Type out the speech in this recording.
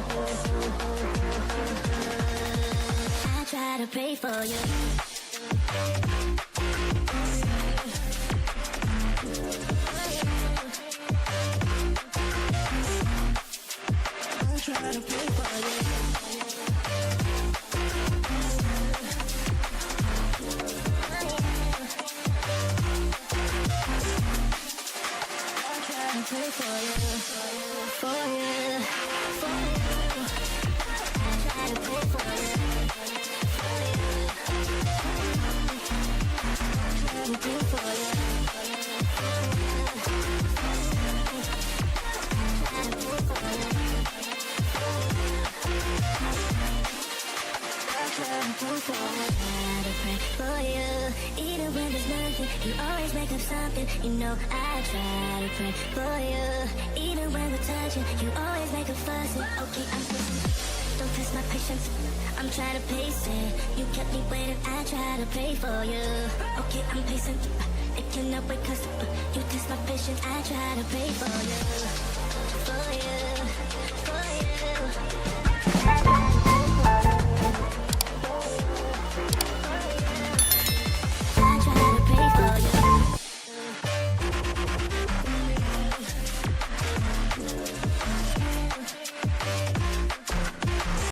I try to pray for you. I try to pray for you. Pray for you, for you, for you. I try to pray for you, for you. I try to pray for you, for you. I try to pray for you, I try to pray for you. I try to pray for you. Even when there's nothing, you always make up something. You know I try to pray for you. Even when we're touching, you always make a fuss. Okay, I'm listening. Don't test my patience. I'm trying to pace it. You kept me waiting. I try to pray for you. Okay, I'm pacing. It cannot wait 'cause you test my patience. I try to pray for you, for you, for you.